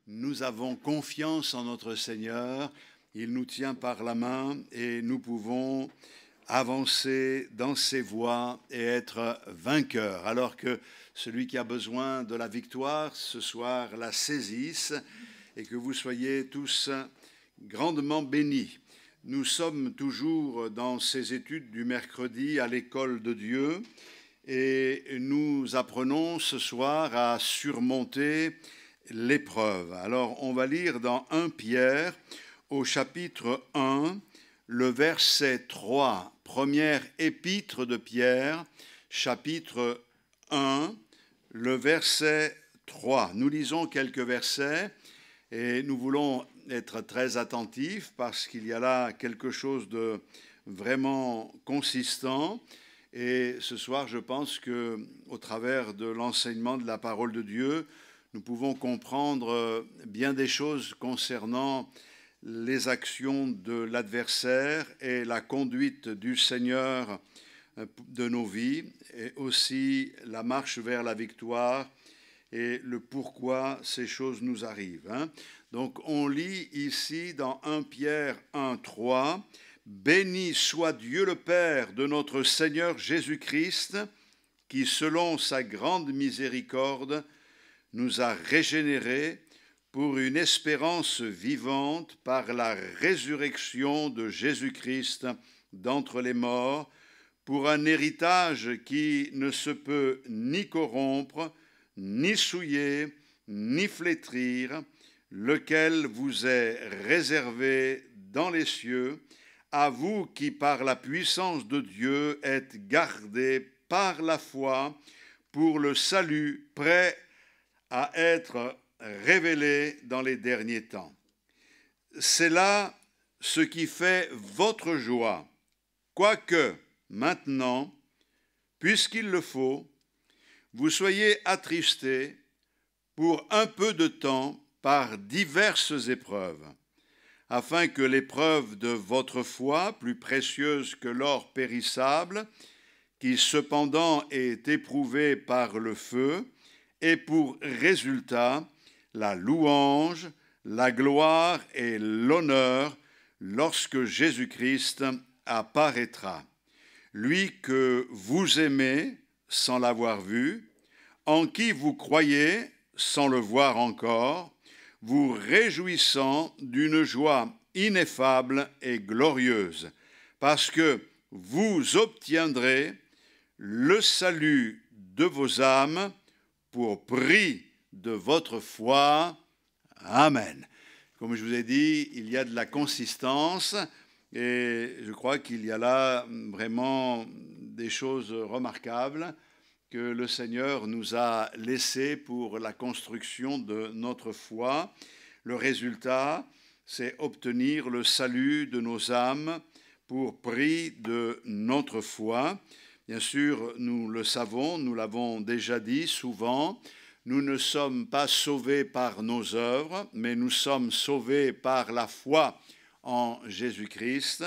nous avons confiance en notre Seigneur, il nous tient par la main et nous pouvons avancer dans ses voies et être vainqueurs, alors que celui qui a besoin de la victoire ce soir la saisisse et que vous soyez tous grandement bénis. Nous sommes toujours dans ces études du mercredi à l'école de Dieu et nous apprenons ce soir à surmonter l'épreuve. Alors on va lire dans 1 Pierre au chapitre 1, le verset 3, première épître de Pierre, chapitre 1, le verset 3. Nous lisons quelques versets et nous voulons être très attentifs parce qu'il y a là quelque chose de vraiment consistant. Et ce soir, je pense qu'au travers de l'enseignement de la parole de Dieu, nous pouvons comprendre bien des choses concernant les actions de l'adversaire et la conduite du Seigneur de nos vies, et aussi la marche vers la victoire et le pourquoi ces choses nous arrivent. Donc on lit ici dans 1 Pierre 1,3 « Béni soit Dieu le Père de notre Seigneur Jésus-Christ, qui selon sa grande miséricorde nous a régénérés pour une espérance vivante par la résurrection de Jésus-Christ d'entre les morts, pour un héritage qui ne se peut ni corrompre, ni souiller, ni flétrir, lequel vous est réservé dans les cieux, à vous qui par la puissance de Dieu êtes gardés par la foi pour le salut prêt à être révélé dans les derniers temps. C'est là ce qui fait votre joie, quoique maintenant, puisqu'il le faut, vous soyez attristés pour un peu de temps par diverses épreuves, afin que l'épreuve de votre foi, plus précieuse que l'or périssable, qui cependant est éprouvé par le feu, ait pour résultat la louange, la gloire et l'honneur lorsque Jésus-Christ apparaîtra. Lui que vous aimez sans l'avoir vu, en qui vous croyez sans le voir encore, vous réjouissant d'une joie ineffable et glorieuse, parce que vous obtiendrez le salut de vos âmes pour prix de votre foi. Amen. Comme je vous ai dit, il y a de la consistance et je crois qu'il y a là vraiment des choses remarquables que le Seigneur nous a laissées pour la construction de notre foi. Le résultat, c'est obtenir le salut de nos âmes pour prix de notre foi. Bien sûr, nous le savons, nous l'avons déjà dit souvent, nous ne sommes pas sauvés par nos œuvres, mais nous sommes sauvés par la foi en Jésus-Christ.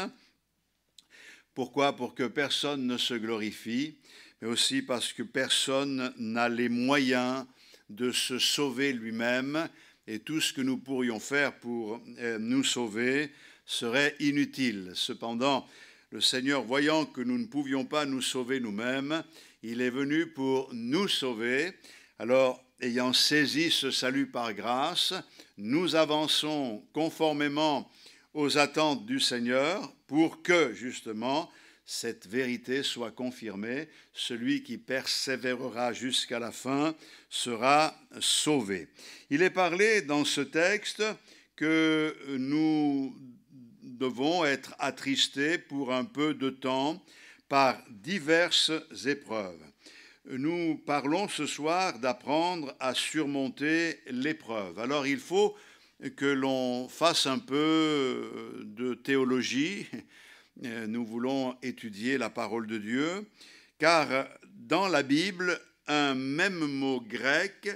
Pourquoi ? Pour que personne ne se glorifie, mais aussi parce que personne n'a les moyens de se sauver lui-même, et tout ce que nous pourrions faire pour nous sauver serait inutile. Cependant, le Seigneur, voyant que nous ne pouvions pas nous sauver nous-mêmes, il est venu pour nous sauver. Alors, ayant saisi ce salut par grâce, nous avançons conformément aux attentes du Seigneur pour que, justement, cette vérité soit confirmée. Celui qui persévérera jusqu'à la fin sera sauvé. Il est parlé dans ce texte que nous devons être attristés pour un peu de temps par diverses épreuves. Nous parlons ce soir d'apprendre à surmonter l'épreuve. Alors il faut que l'on fasse un peu de théologie. Nous voulons étudier la parole de Dieu, car dans la Bible, un même mot grec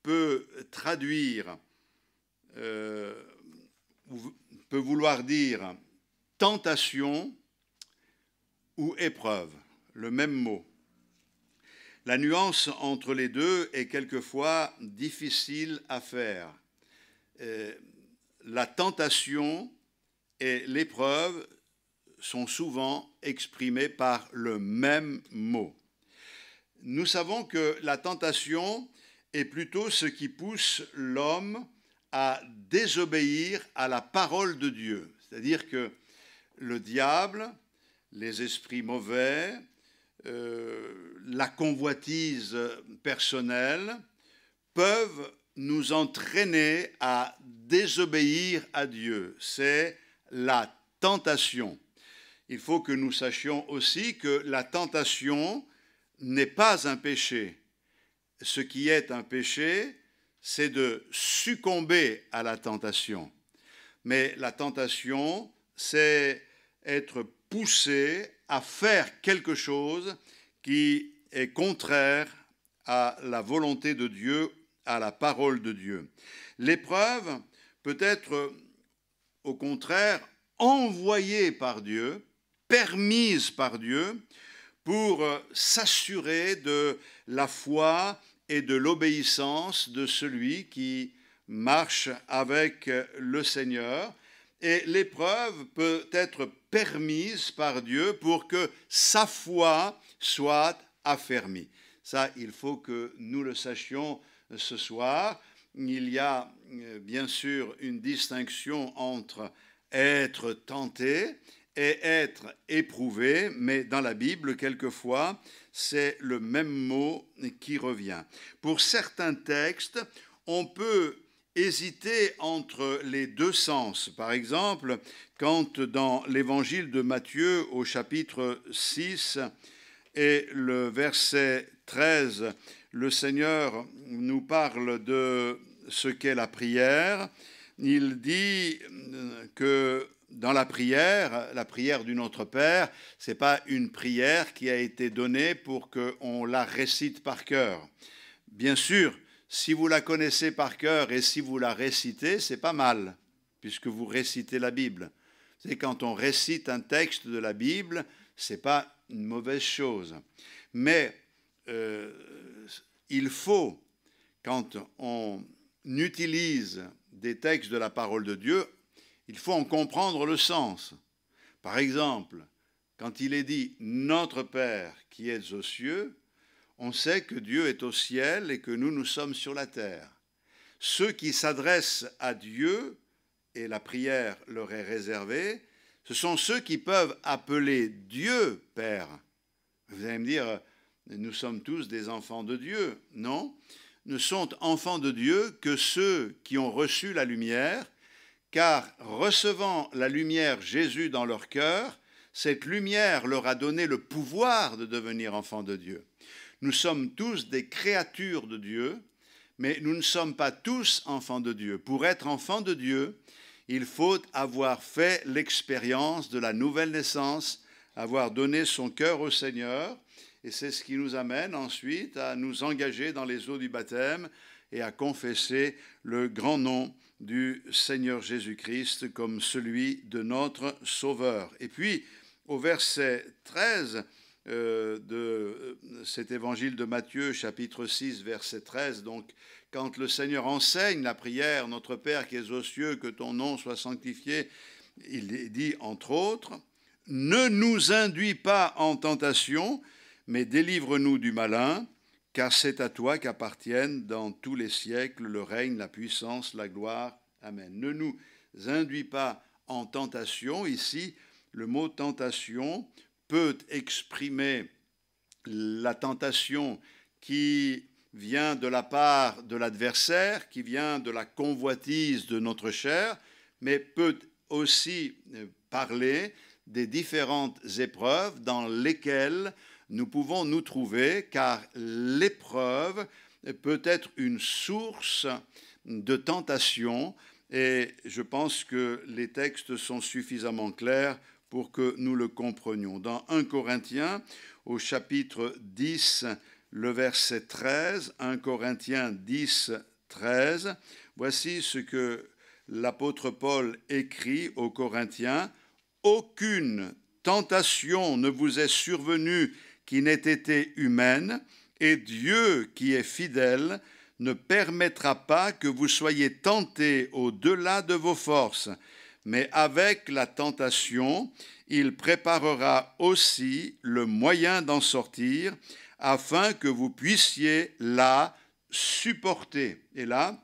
peut traduire, peut vouloir dire tentation ou épreuve, le même mot. La nuance entre les deux est quelquefois difficile à faire. la tentation et l'épreuve sont souvent exprimées par le même mot. Nous savons que la tentation est plutôt ce qui pousse l'homme à désobéir à la parole de Dieu. C'est-à-dire que le diable, les esprits mauvais, la convoitise personnelle peuvent nous entraîner à désobéir à Dieu. C'est la tentation. Il faut que nous sachions aussi que la tentation n'est pas un péché. Ce qui est un péché, c'est de succomber à la tentation. Mais la tentation, c'est être poussé à faire quelque chose qui est contraire à la volonté de Dieu, à la parole de Dieu. L'épreuve peut être, au contraire, envoyée par Dieu, permise par Dieu, pour s'assurer de la foi et de l'obéissance de celui qui marche avec le Seigneur. Et l'épreuve peut être permise par Dieu pour que sa foi soit affermie. Ça, il faut que nous le sachions ce soir. Il y a bien sûr une distinction entre être tenté et être éprouvé, mais dans la Bible, quelquefois, c'est le même mot qui revient. Pour certains textes, on peut hésiter entre les deux sens. Par exemple, quand dans l'évangile de Matthieu, au chapitre 6 et le verset 13, le Seigneur nous parle de ce qu'est la prière, il dit que dans la prière du Notre Père, ce n'est pas une prière qui a été donnée pour qu'on la récite par cœur. Bien sûr, si vous la connaissez par cœur et si vous la récitez, c'est pas mal, puisque vous récitez la Bible. C'est quand on récite un texte de la Bible, c'est pas une mauvaise chose. Mais il faut, quand on utilise des textes de la parole de Dieu, il faut en comprendre le sens. Par exemple, quand il est dit « Notre Père qui es aux cieux », on sait que Dieu est au ciel et que nous sommes sur la terre. Ceux qui s'adressent à Dieu, et la prière leur est réservée, ce sont ceux qui peuvent appeler Dieu Père. Vous allez me dire, nous sommes tous des enfants de Dieu. Non, ne sont enfants de Dieu que ceux qui ont reçu la lumière, car recevant la lumière Jésus dans leur cœur, cette lumière leur a donné le pouvoir de devenir enfants de Dieu. Nous sommes tous des créatures de Dieu, mais nous ne sommes pas tous enfants de Dieu. Pour être enfant de Dieu, il faut avoir fait l'expérience de la nouvelle naissance, avoir donné son cœur au Seigneur, et c'est ce qui nous amène ensuite à nous engager dans les eaux du baptême et à confesser le grand nom du Seigneur Jésus-Christ comme celui de notre Sauveur. Et puis, au verset 13 de cet évangile de Matthieu, chapitre 6, verset 13, donc, quand le Seigneur enseigne la prière, Notre Père qui es aux cieux, que ton nom soit sanctifié, il dit, entre autres, « Ne nous induis pas en tentation, mais délivre-nous du malin, car c'est à toi qu'appartiennent dans tous les siècles le règne, la puissance, la gloire. Amen. » Ne nous induis pas en tentation. Ici, le mot tentation peut exprimer la tentation qui vient de la part de l'adversaire, qui vient de la convoitise de notre chair, mais peut aussi parler des différentes épreuves dans lesquelles nous pouvons nous trouver, car l'épreuve peut être une source de tentation, et je pense que les textes sont suffisamment clairs pour que nous le comprenions. Dans 1 Corinthiens, au chapitre 10, le verset 13, 1 Corinthiens 10, 13, voici ce que l'apôtre Paul écrit aux Corinthiens. « Aucune tentation ne vous est survenue qui n'ait été humaine, et Dieu qui est fidèle ne permettra pas que vous soyez tentés au-delà de vos forces, mais avec la tentation, il préparera aussi le moyen d'en sortir, afin que vous puissiez la supporter. Et là,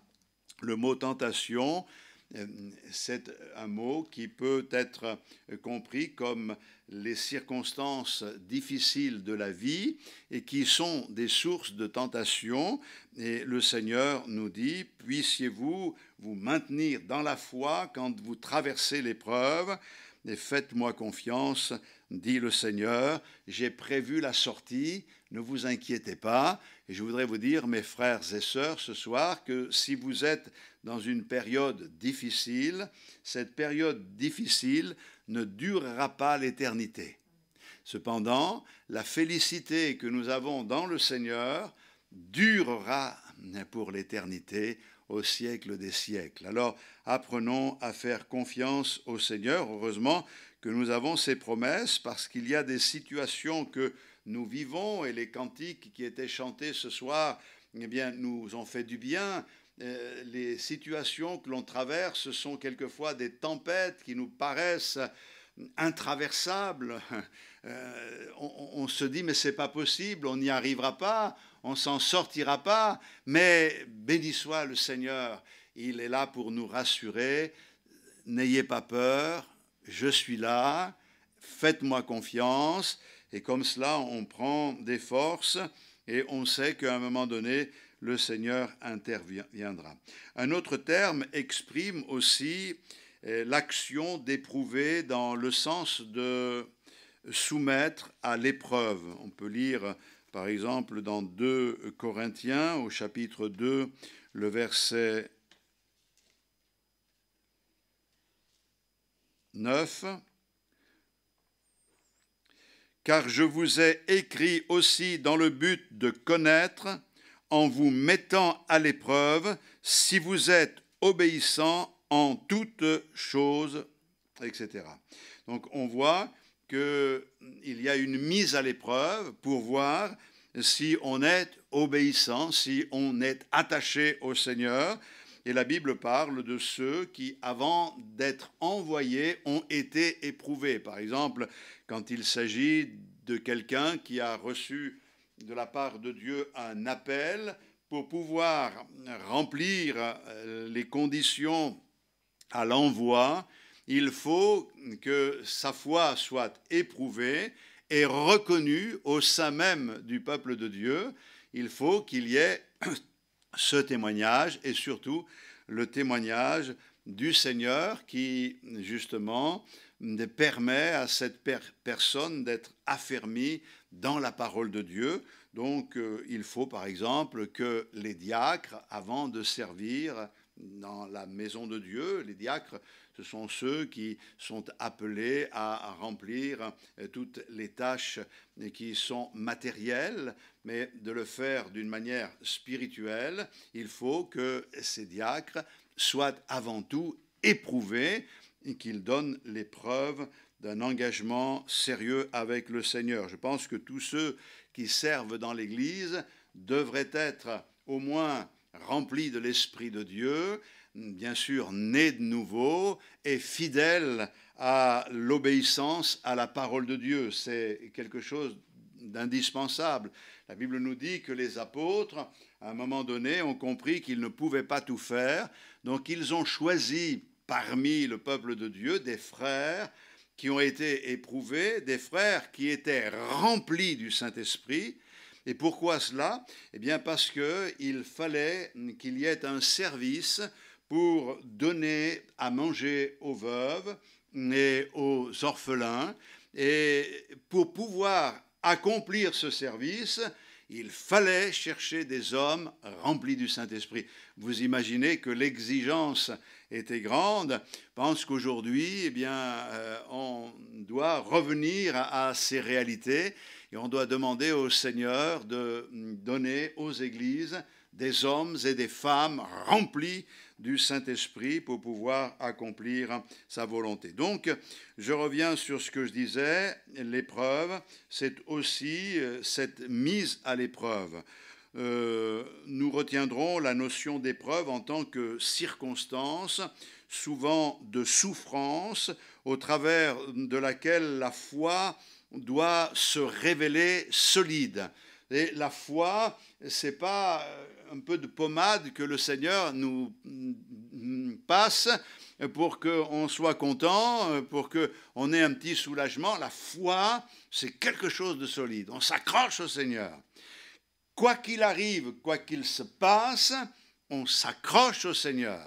le mot tentation, c'est un mot qui peut être compris comme les circonstances difficiles de la vie et qui sont des sources de tentation. Et le Seigneur nous dit, puissiez-vous vous maintenir dans la foi quand vous traversez l'épreuve, et faites-moi confiance, dit le Seigneur, j'ai prévu la sortie, ne vous inquiétez pas. Et je voudrais vous dire, mes frères et sœurs, ce soir, que si vous êtes dans une période difficile, cette période difficile ne durera pas l'éternité. Cependant, la félicité que nous avons dans le Seigneur durera pour l'éternité, au siècle des siècles. Alors, apprenons à faire confiance au Seigneur. Heureusement que nous avons ces promesses, parce qu'il y a des situations que nous vivons, et les cantiques qui étaient chantés ce soir, eh bien, nous ont fait du bien. Les situations que l'on traverse sont quelquefois des tempêtes qui nous paraissent intraversables. On se dit, mais c'est pas possible, on n'y arrivera pas, on s'en sortira pas. Mais béni soit le Seigneur, il est là pour nous rassurer. N'ayez pas peur, je suis là, faites-moi confiance. Et comme cela, on prend des forces et on sait qu'à un moment donné, le Seigneur interviendra. Un autre terme exprime aussi l'action d'éprouver dans le sens de soumettre à l'épreuve. On peut lire par exemple dans 2 Corinthiens au chapitre 2, le verset 9. Car je vous ai écrit aussi dans le but de connaître, en vous mettant à l'épreuve, si vous êtes obéissants en toutes choses, etc. Donc on voit qu'il y a une mise à l'épreuve pour voir si on est obéissant, si on est attaché au Seigneur. Et la Bible parle de ceux qui, avant d'être envoyés, ont été éprouvés. Par exemple, quand il s'agit de quelqu'un qui a reçu de la part de Dieu un appel pour pouvoir remplir les conditions à l'envoi, il faut que sa foi soit éprouvée et reconnue au sein même du peuple de Dieu. Il faut qu'il y ait ce témoignage et surtout le témoignage du Seigneur qui, justement, permet à cette personne d'être affermie dans la parole de Dieu. Donc, il faut, par exemple, que les diacres, avant de servir dans la maison de Dieu, les diacres, ce sont ceux qui sont appelés à remplir toutes les tâches qui sont matérielles, mais de le faire d'une manière spirituelle. Il faut que ces diacres soient avant tout éprouvés et qu'ils donnent l'épreuve d'un engagement sérieux avec le Seigneur. Je pense que tous ceux qui servent dans l'Église devraient être au moins remplis de l'Esprit de Dieu, bien sûr nés de nouveau et fidèles à l'obéissance à la parole de Dieu. C'est quelque chose d'indispensable. La Bible nous dit que les apôtres, à un moment donné, ont compris qu'ils ne pouvaient pas tout faire, donc ils ont choisi parmi le peuple de Dieu des frères qui ont été éprouvés, des frères qui étaient remplis du Saint-Esprit. Et pourquoi cela? Eh bien parce qu'il fallait qu'il y ait un service pour donner à manger aux veuves et aux orphelins. Et pour pouvoir accomplir ce service, il fallait chercher des hommes remplis du Saint-Esprit. Vous imaginez que l'exigence était grande. Je pense qu'aujourd'hui, eh bien, on doit revenir à ces réalités et on doit demander au Seigneur de donner aux églises des hommes et des femmes remplis du Saint-Esprit pour pouvoir accomplir sa volonté. Donc, je reviens sur ce que je disais, l'épreuve, c'est aussi cette mise à l'épreuve. nous retiendrons la notion d'épreuve en tant que circonstance, souvent de souffrance, au travers de laquelle la foi doit se révéler solide. Et la foi, ce n'est pas un peu de pommade que le Seigneur nous passe pour qu'on soit content, pour qu'on ait un petit soulagement. La foi, c'est quelque chose de solide. On s'accroche au Seigneur. Quoi qu'il arrive, quoi qu'il se passe, on s'accroche au Seigneur.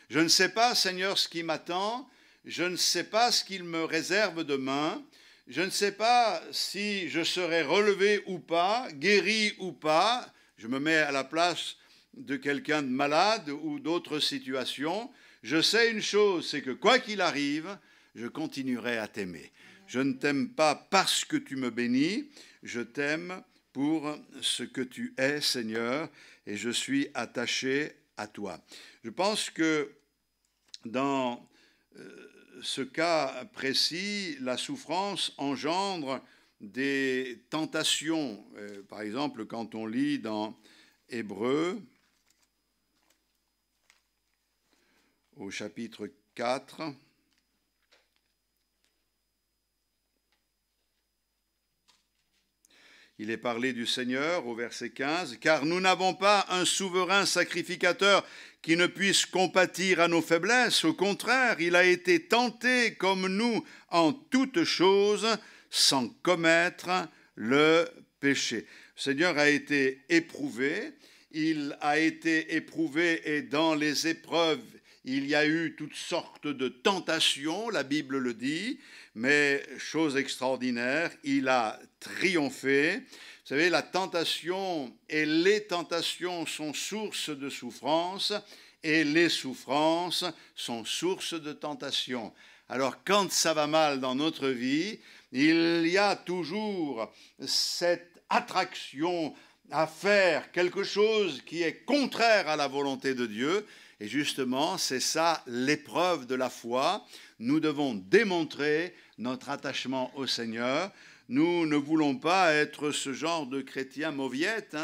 Je ne sais pas, Seigneur, ce qui m'attend. Je ne sais pas ce qu'il me réserve demain. Je ne sais pas si je serai relevé ou pas, guéri ou pas. Je me mets à la place de quelqu'un de malade ou d'autres situations. Je sais une chose, c'est que quoi qu'il arrive, je continuerai à t'aimer. Je ne t'aime pas parce que tu me bénis, je t'aime pour ce que tu es, Seigneur, et je suis attaché à toi. Je pense que dans ce cas précis, la souffrance engendre des tentations. Par exemple, quand on lit dans Hébreux, au chapitre 4, il est parlé du Seigneur au verset 15, « Car nous n'avons pas un souverain sacrificateur qui ne puisse compatir à nos faiblesses. Au contraire, il a été tenté comme nous en toutes choses, sans commettre le péché. » Le Seigneur a été éprouvé. Il a été éprouvé et dans les épreuves, il y a eu toutes sortes de tentations, la Bible le dit, mais chose extraordinaire, il a triomphé. Vous savez, la tentation et les tentations sont source de souffrance et les souffrances sont source de tentation. Alors quand ça va mal dans notre vie, il y a toujours cette attraction à faire quelque chose qui est contraire à la volonté de Dieu. Et justement, c'est ça l'épreuve de la foi. Nous devons démontrer notre attachement au Seigneur. Nous ne voulons pas être ce genre de chrétiens mauviettes,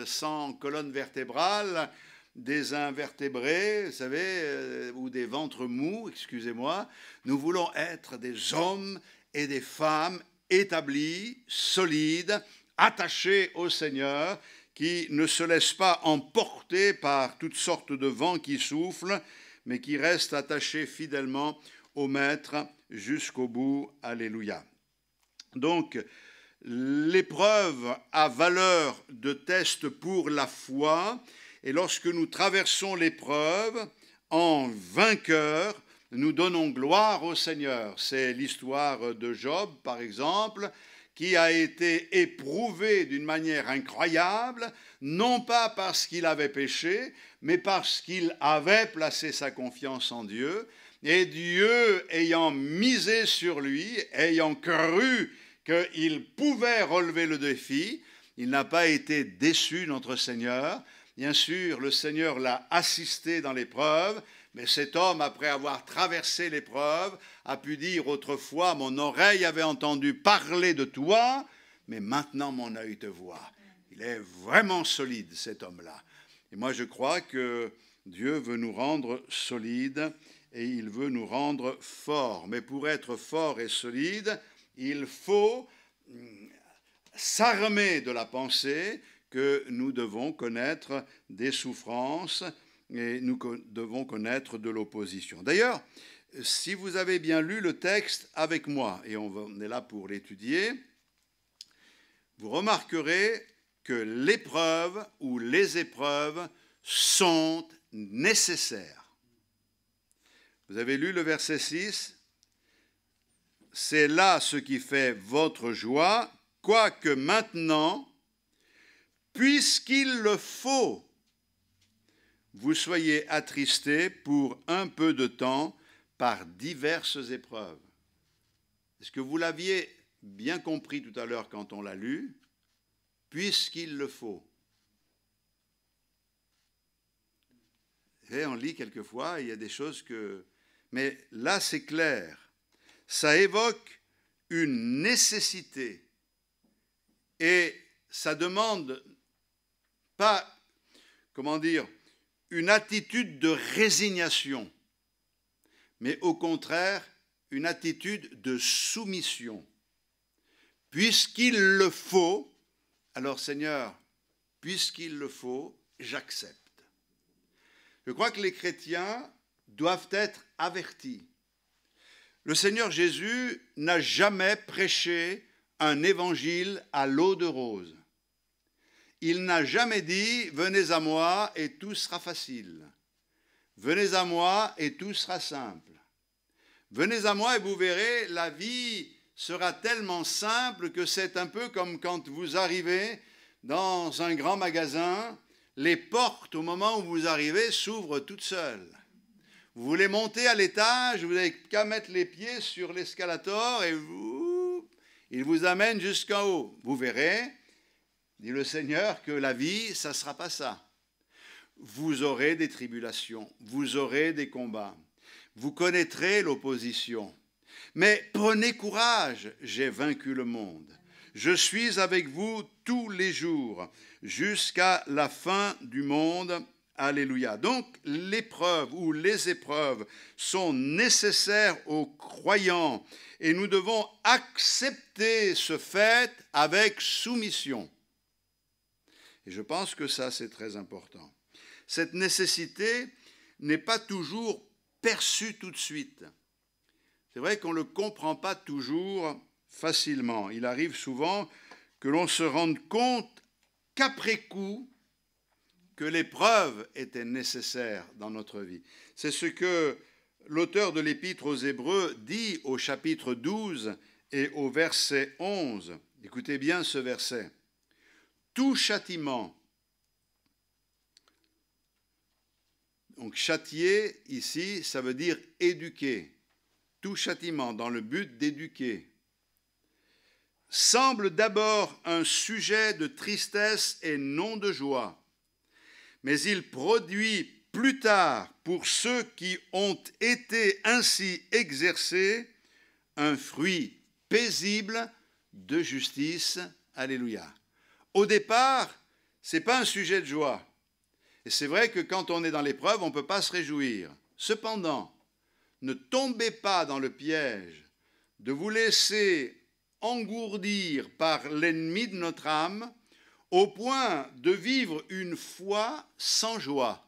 sans colonne vertébrale, des invertébrés, vous savez, ou des ventres mous, excusez-moi. Nous voulons être des hommes et des femmes établis, solides, attachés au Seigneur, qui ne se laissent pas emporter par toutes sortes de vents qui soufflent, mais qui restent attachés fidèlement au Maître jusqu'au bout. Alléluia. Donc, l'épreuve a valeur de test pour la foi, et lorsque nous traversons l'épreuve en vainqueur, nous donnons gloire au Seigneur. C'est l'histoire de Job, par exemple, qui a été éprouvé d'une manière incroyable, non pas parce qu'il avait péché, mais parce qu'il avait placé sa confiance en Dieu. Et Dieu, ayant misé sur lui, ayant cru qu'il pouvait relever le défi, il n'a pas été déçu, notre Seigneur. Bien sûr, le Seigneur l'a assisté dans l'épreuve, mais cet homme, après avoir traversé l'épreuve, a pu dire autrefois, mon oreille avait entendu parler de toi, mais maintenant mon œil te voit. Il est vraiment solide, cet homme-là. Et moi, je crois que Dieu veut nous rendre solides et il veut nous rendre forts. Mais pour être fort et solide, il faut s'armer de la pensée que nous devons connaître des souffrances et nous devons connaître de l'opposition. D'ailleurs, si vous avez bien lu le texte avec moi, et on est là pour l'étudier, vous remarquerez que l'épreuve ou les épreuves sont nécessaires. Vous avez lu le verset 6 ? C'est là ce qui fait votre joie, quoique maintenant, puisqu'il le faut, vous soyez attristés pour un peu de temps par diverses épreuves. Est-ce que vous l'aviez bien compris tout à l'heure quand on l'a lu ? Puisqu'il le faut. Et on lit quelquefois, il y a des choses que... Mais là, c'est clair. Ça évoque une nécessité et ça demande pas, comment dire, une attitude de résignation, mais au contraire, une attitude de soumission. Puisqu'il le faut, alors Seigneur, puisqu'il le faut, j'accepte. Je crois que les chrétiens doivent être avertis. Le Seigneur Jésus n'a jamais prêché un évangile à l'eau de rose. Il n'a jamais dit « Venez à moi et tout sera facile. Venez à moi et tout sera simple. Venez à moi et vous verrez, la vie sera tellement simple que c'est un peu comme quand vous arrivez dans un grand magasin, les portes au moment où vous arrivez s'ouvrent toutes seules. Vous voulez monter à l'étage, vous n'avez qu'à mettre les pieds sur l'escalator et il vous amène jusqu'en haut. Vous verrez, dit le Seigneur, que la vie, ça ne sera pas ça. Vous aurez des tribulations, vous aurez des combats, vous connaîtrez l'opposition. Mais prenez courage, j'ai vaincu le monde. Je suis avec vous tous les jours, jusqu'à la fin du monde. Alléluia. Donc, l'épreuve ou les épreuves sont nécessaires aux croyants et nous devons accepter ce fait avec soumission. Et je pense que ça, c'est très important. Cette nécessité n'est pas toujours perçue tout de suite. C'est vrai qu'on ne le comprend pas toujours facilement. Il arrive souvent que l'on se rende compte qu'après coup, que l'épreuve était nécessaire dans notre vie. C'est ce que l'auteur de l'Épître aux Hébreux dit au chapitre 12 et au verset 11. Écoutez bien ce verset. Tout châtiment, donc châtier ici, ça veut dire éduquer. Tout châtiment dans le but d'éduquer semble d'abord un sujet de tristesse et non de joie. Mais il produit plus tard, pour ceux qui ont été ainsi exercés, un fruit paisible de justice. Alléluia. Au départ, ce n'est pas un sujet de joie. Et c'est vrai que quand on est dans l'épreuve, on ne peut pas se réjouir. Cependant, ne tombez pas dans le piège de vous laisser engourdir par l'ennemi de notre âme, au point de vivre une foi sans joie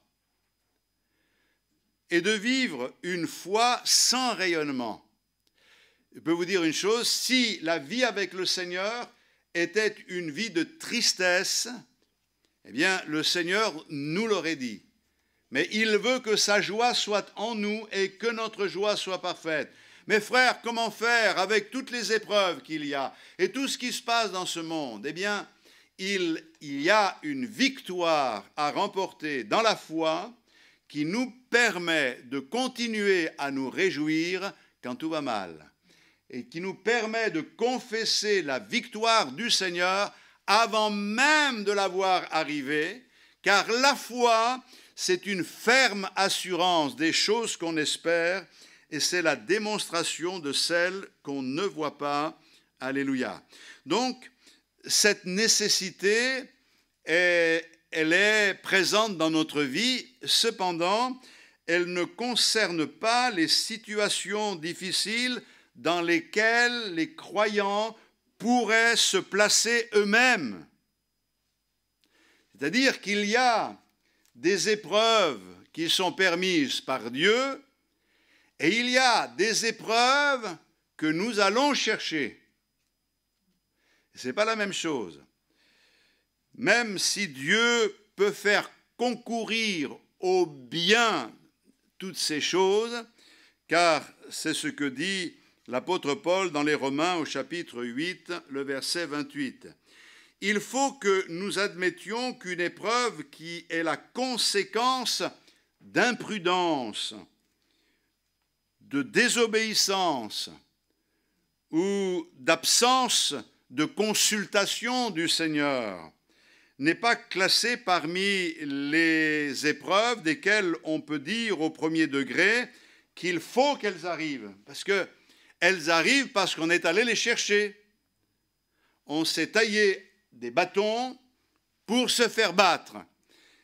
et de vivre une foi sans rayonnement. Je peux vous dire une chose, si la vie avec le Seigneur était une vie de tristesse, eh bien, le Seigneur nous l'aurait dit. Mais il veut que sa joie soit en nous et que notre joie soit parfaite. Mes frères, comment faire avec toutes les épreuves qu'il y a et tout ce qui se passe dans ce monde? Eh bien, il y a une victoire à remporter dans la foi qui nous permet de continuer à nous réjouir quand tout va mal et qui nous permet de confesser la victoire du Seigneur avant même de la voir arriver, car la foi, c'est une ferme assurance des choses qu'on espère et c'est la démonstration de celles qu'on ne voit pas. Alléluia. Donc, cette nécessité, elle est présente dans notre vie, cependant, elle ne concerne pas les situations difficiles dans lesquelles les croyants pourraient se placer eux-mêmes. C'est-à-dire qu'il y a des épreuves qui sont permises par Dieu et il y a des épreuves que nous allons chercher. Ce n'est pas la même chose. Même si Dieu peut faire concourir au bien toutes ces choses, car c'est ce que dit l'apôtre Paul dans les Romains au chapitre 8, le verset 28. Il faut que nous admettions qu'une épreuve qui est la conséquence d'imprudence, de désobéissance ou d'absence de consultation du Seigneur n'est pas classée parmi les épreuves desquelles on peut dire au premier degré qu'il faut qu'elles arrivent. Parce qu'elles arrivent parce qu'on est allé les chercher. On s'est taillé des bâtons pour se faire battre.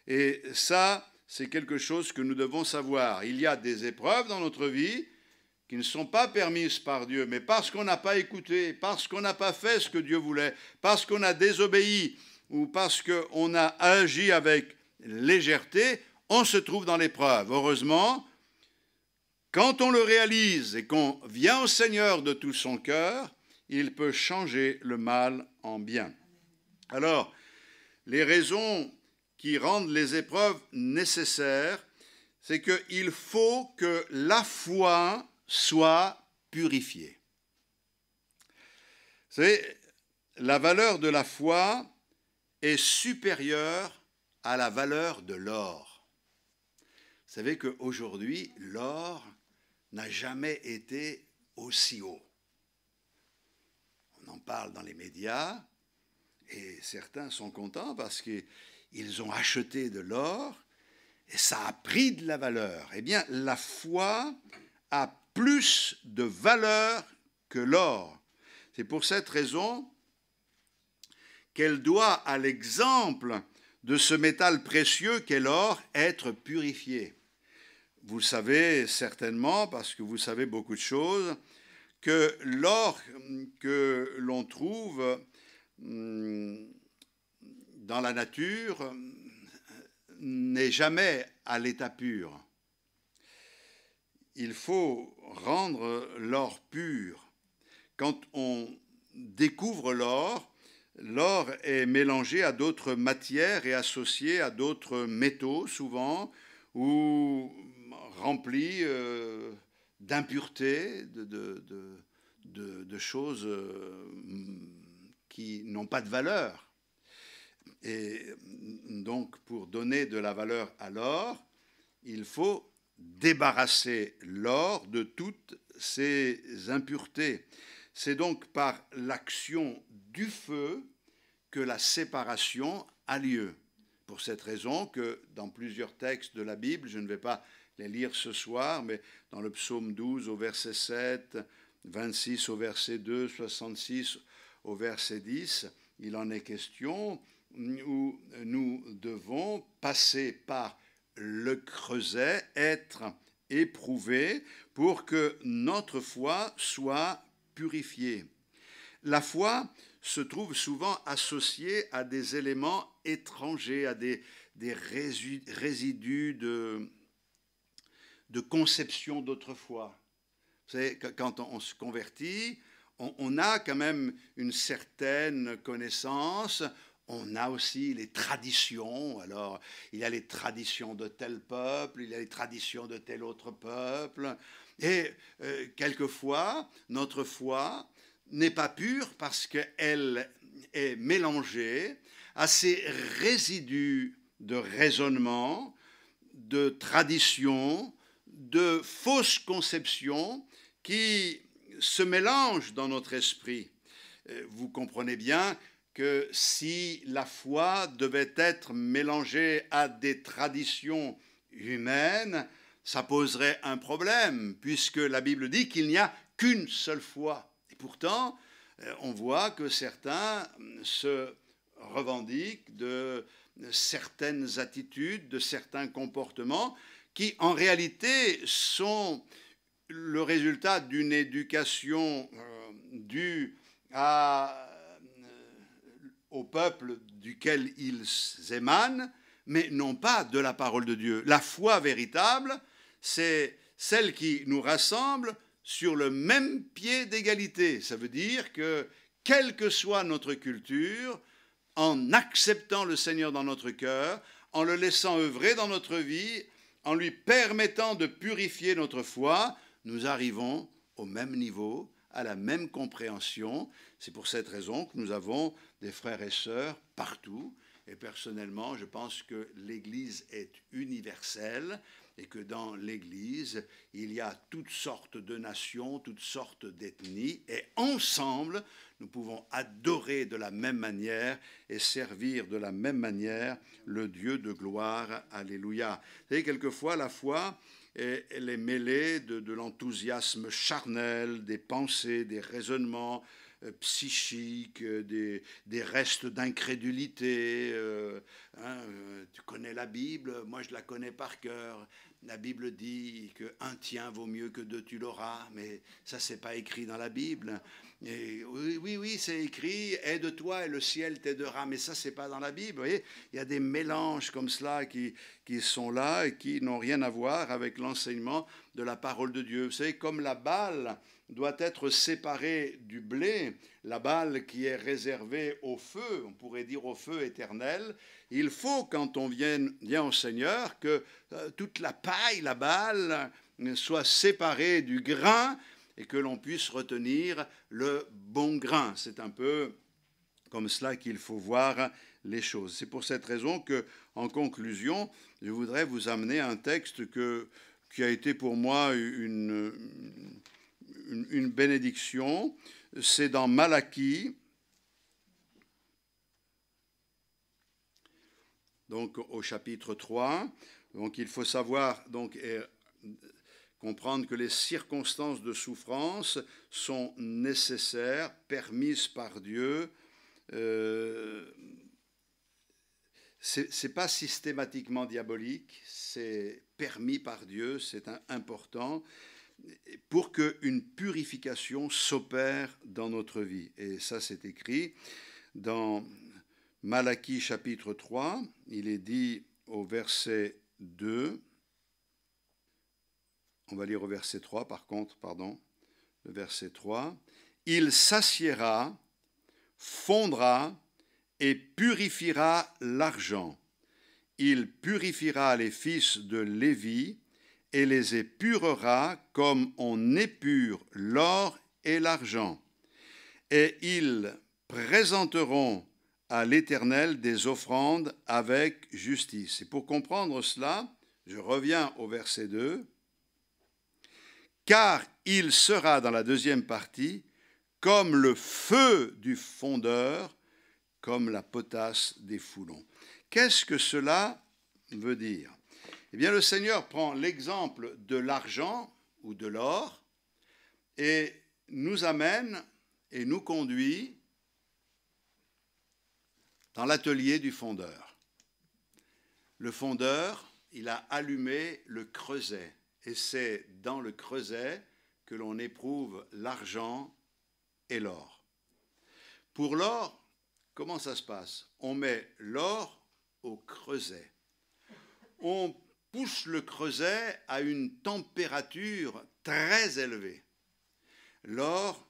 Et ça, c'est quelque chose que nous devons savoir. Il y a des épreuves dans notre vie qui ne sont pas permises par Dieu, mais parce qu'on n'a pas écouté, parce qu'on n'a pas fait ce que Dieu voulait, parce qu'on a désobéi ou parce qu'on a agi avec légèreté, on se trouve dans l'épreuve. Heureusement, quand on le réalise et qu'on vient au Seigneur de tout son cœur, il peut changer le mal en bien. Alors, les raisons qui rendent les épreuves nécessaires, c'est qu'il faut que la foi soit purifiée. Vous savez, la valeur de la foi est supérieure à la valeur de l'or. Vous savez qu'aujourd'hui, l'or n'a jamais été aussi haut. On en parle dans les médias et certains sont contents parce qu'ils ont acheté de l'or et ça a pris de la valeur. Eh bien, la foi a plus de valeur que l'or. C'est pour cette raison qu'elle doit, à l'exemple de ce métal précieux qu'est l'or, être purifiée. Vous le savez certainement, parce que vous savez beaucoup de choses, que l'or que l'on trouve dans la nature n'est jamais à l'état pur. Il faut rendre l'or pur. Quand on découvre l'or, l'or est mélangé à d'autres matières et associé à d'autres métaux souvent, ou rempli d'impuretés, de choses qui n'ont pas de valeur. Et donc, pour donner de la valeur à l'or, il faut débarrasser l'or de toutes ces impuretés. C'est donc par l'action du feu que la séparation a lieu. Pour cette raison que dans plusieurs textes de la Bible, je ne vais pas les lire ce soir, mais dans le psaume 12 au verset 7, 26 au verset 2, 66 au verset 10, il en est question où nous devons passer par le creuset, être éprouvés pour que notre foi soit purifiée. La foi se trouve souvent associée à des éléments étrangers, à des résidus de conception d'autrefois. Vous savez, quand on se convertit, on a quand même une certaine connaissance. On a aussi les traditions. Alors, il y a les traditions de tel peuple, il y a les traditions de tel autre peuple. Et quelquefois, notre foi n'est pas pure parce qu'elle est mélangée à ces résidus de raisonnement, de tradition, de fausses conceptions qui se mélangent dans notre esprit. Vous comprenez bien que si la foi devait être mélangée à des traditions humaines, ça poserait un problème, puisque la Bible dit qu'il n'y a qu'une seule foi. Et pourtant, on voit que certains se revendiquent de certaines attitudes, de certains comportements qui, en réalité, sont le résultat d'une éducation due au peuple duquel ils émanent, mais non pas de la parole de Dieu. La foi véritable, c'est celle qui nous rassemble sur le même pied d'égalité. Ça veut dire que, quelle que soit notre culture, en acceptant le Seigneur dans notre cœur, en le laissant œuvrer dans notre vie, en lui permettant de purifier notre foi, nous arrivons au même niveau, à la même compréhension. C'est pour cette raison que nous avons des frères et sœurs partout. Et personnellement, je pense que l'Église est universelle et que dans l'Église, il y a toutes sortes de nations, toutes sortes d'ethnies. Et ensemble, nous pouvons adorer de la même manière et servir de la même manière le Dieu de gloire. Alléluia. Vous savez, quelquefois, la foi, elle est mêlée de l'enthousiasme charnel, des pensées, des raisonnements, psychiques, des restes d'incrédulité. Tu connais la Bible, moi je la connais par cœur. La Bible dit qu'un tien vaut mieux que deux tu l'auras, mais ça c'est pas écrit dans la Bible. Et oui, c'est écrit, aide-toi et le ciel t'aidera, mais ça c'est pas dans la Bible. Vous voyez, il y a des mélanges comme cela qui sont là et qui n'ont rien à voir avec l'enseignement de la parole de Dieu. Vous savez, comme la balle doit être séparée du blé, la balle qui est réservée au feu, on pourrait dire au feu éternel, il faut, quand on vient au Seigneur, que toute la paille, la balle, soit séparée du grain et que l'on puisse retenir le bon grain. C'est un peu comme cela qu'il faut voir les choses. C'est pour cette raison que, en conclusion, je voudrais vous amener un texte qui a été pour moi une bénédiction. C'est dans Malachie, donc au chapitre 3. Donc il faut savoir, comprendre que les circonstances de souffrance sont nécessaires, permises par Dieu. C'est pas systématiquement diabolique, c'est permis par Dieu, c'est important, pour qu'une purification s'opère dans notre vie. Et ça, c'est écrit dans Malachie chapitre 3, il est dit au verset 2, on va lire au verset 3 par contre, le verset 3, « Il s'assiera, fondra et purifiera l'argent. Il purifiera les fils de Lévi et les épurera comme on épure l'or et l'argent. Et ils présenteront à l'Éternel des offrandes avec justice. » Et pour comprendre cela, je reviens au verset 2. « Car il sera dans la deuxième partie comme le feu du fondeur, comme la potasse des foulons. » Qu'est-ce que cela veut dire? Eh bien, le Seigneur prend l'exemple de l'argent ou de l'or et nous amène et nous conduit dans l'atelier du fondeur. Le fondeur, il a allumé le creuset et c'est dans le creuset que l'on éprouve l'argent et l'or. Pour l'or, comment ça se passe? On met l'or au creuset. On pousse le creuset à une température très élevée. L'or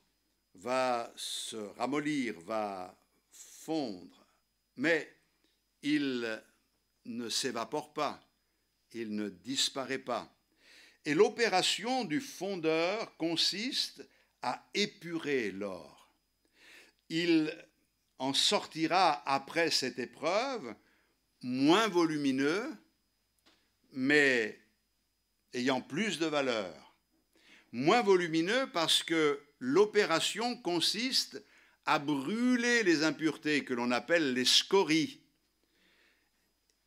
va se ramollir, va fondre, mais il ne s'évapore pas, il ne disparaît pas. Et l'opération du fondeur consiste à épurer l'or. Il en sortira après cette épreuve moins volumineux, mais ayant plus de valeur. Moins volumineux parce que l'opération consiste à brûler les impuretés que l'on appelle les scories.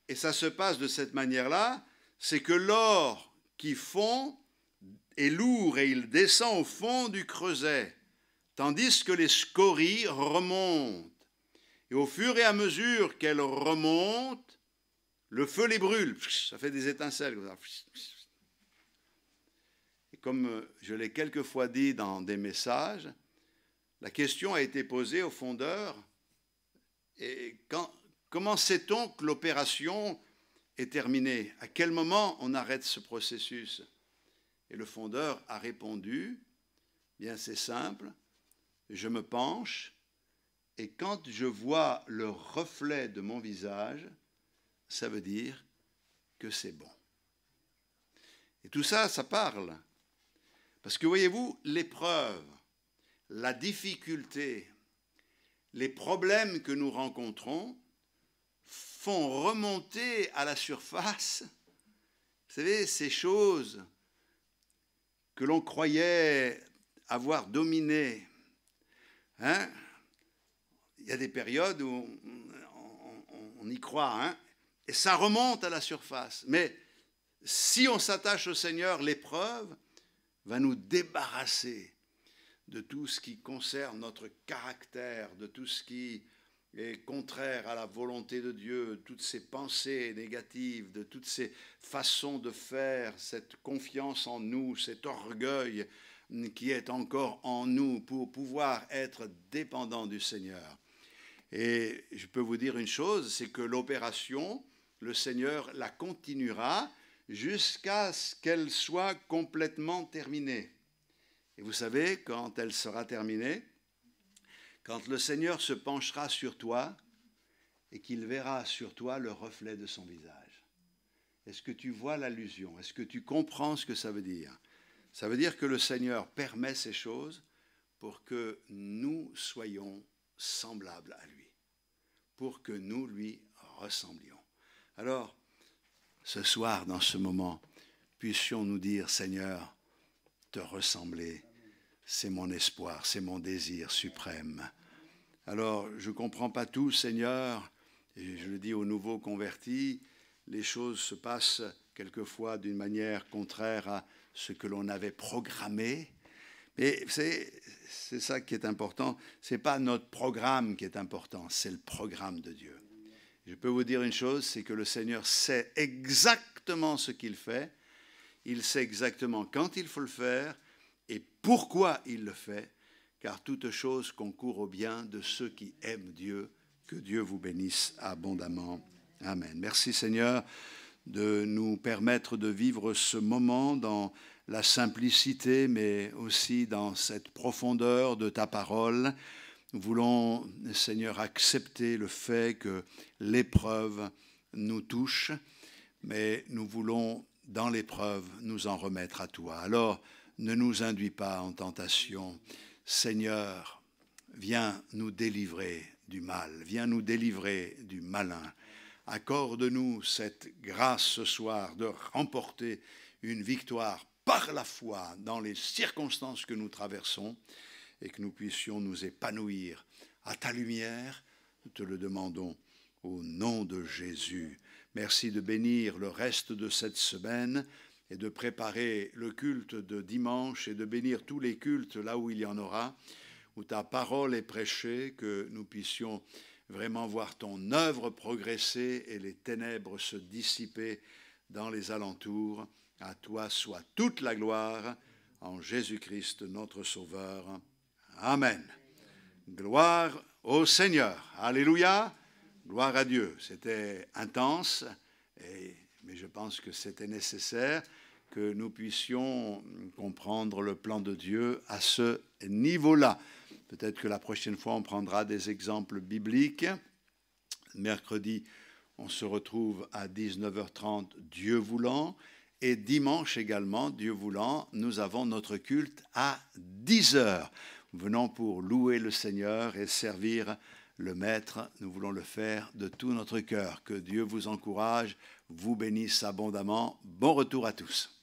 Et ça se passe de cette manière-là, c'est que l'or qui fond est lourd et il descend au fond du creuset, tandis que les scories remontent. Et au fur et à mesure qu'elles remontent, le feu les brûle, ça fait des étincelles. Et comme je l'ai quelquefois dit dans des messages, la question a été posée au fondeur, et comment sait-on que l'opération est terminée? À quel moment on arrête ce processus? Et le fondeur a répondu, bien c'est simple, je me penche, et quand je vois le reflet de mon visage, ça veut dire que c'est bon. Et tout ça, ça parle. Parce que voyez-vous, l'épreuve, la difficulté, les problèmes que nous rencontrons font remonter à la surface, vous savez, ces choses que l'on croyait avoir dominées. Hein? Il y a des périodes où on y croit, et ça remonte à la surface. Mais si on s'attache au Seigneur, l'épreuve va nous débarrasser de tout ce qui concerne notre caractère, de tout ce qui est contraire à la volonté de Dieu, toutes ces pensées négatives, de toutes ces façons de faire, cette confiance en nous, cet orgueil qui est encore en nous pour pouvoir être dépendant du Seigneur. Et je peux vous dire une chose, c'est que l'opération, le Seigneur la continuera jusqu'à ce qu'elle soit complètement terminée. Et vous savez, quand elle sera terminée, quand le Seigneur se penchera sur toi et qu'il verra sur toi le reflet de son visage. Est-ce que tu vois l'allusion? Est-ce que tu comprends ce que ça veut dire? Ça veut dire que le Seigneur permet ces choses pour que nous soyons semblables à lui, pour que nous lui ressemblions. Alors, ce soir, dans ce moment, puissions nous dire, Seigneur, te ressembler, c'est mon espoir, c'est mon désir suprême. Alors, je ne comprends pas tout, Seigneur, et je le dis aux nouveaux convertis, les choses se passent quelquefois d'une manière contraire à ce que l'on avait programmé. Mais c'est ça qui est important. Ce n'est pas notre programme qui est important, c'est le programme de Dieu. Je peux vous dire une chose, c'est que le Seigneur sait exactement ce qu'il fait. Il sait exactement quand il faut le faire et pourquoi il le fait, car toute chose concourt au bien de ceux qui aiment Dieu. Que Dieu vous bénisse abondamment. Amen. Merci Seigneur de nous permettre de vivre ce moment dans la simplicité, mais aussi dans cette profondeur de ta parole. Nous voulons, Seigneur, accepter le fait que l'épreuve nous touche, mais nous voulons, dans l'épreuve, nous en remettre à toi. Alors, ne nous induis pas en tentation. Seigneur, viens nous délivrer du mal, viens nous délivrer du malin. Accorde-nous cette grâce ce soir de remporter une victoire par la foi dans les circonstances que nous traversons et que nous puissions nous épanouir à ta lumière. Nous te le demandons au nom de Jésus. Merci de bénir le reste de cette semaine et de préparer le culte de dimanche et de bénir tous les cultes là où il y en aura, où ta parole est prêchée, que nous puissions vraiment voir ton œuvre progresser et les ténèbres se dissiper dans les alentours. À toi soit toute la gloire en Jésus-Christ notre Sauveur. Amen. Gloire au Seigneur. Alléluia. Gloire à Dieu. C'était intense, mais je pense que c'était nécessaire que nous puissions comprendre le plan de Dieu à ce niveau-là. Peut-être que la prochaine fois, on prendra des exemples bibliques. Mercredi, on se retrouve à 19h30, Dieu voulant. Et dimanche également, Dieu voulant, nous avons notre culte à 10h. Nous venons pour louer le Seigneur et servir le Maître. Nous voulons le faire de tout notre cœur. Que Dieu vous encourage, vous bénisse abondamment. Bon retour à tous.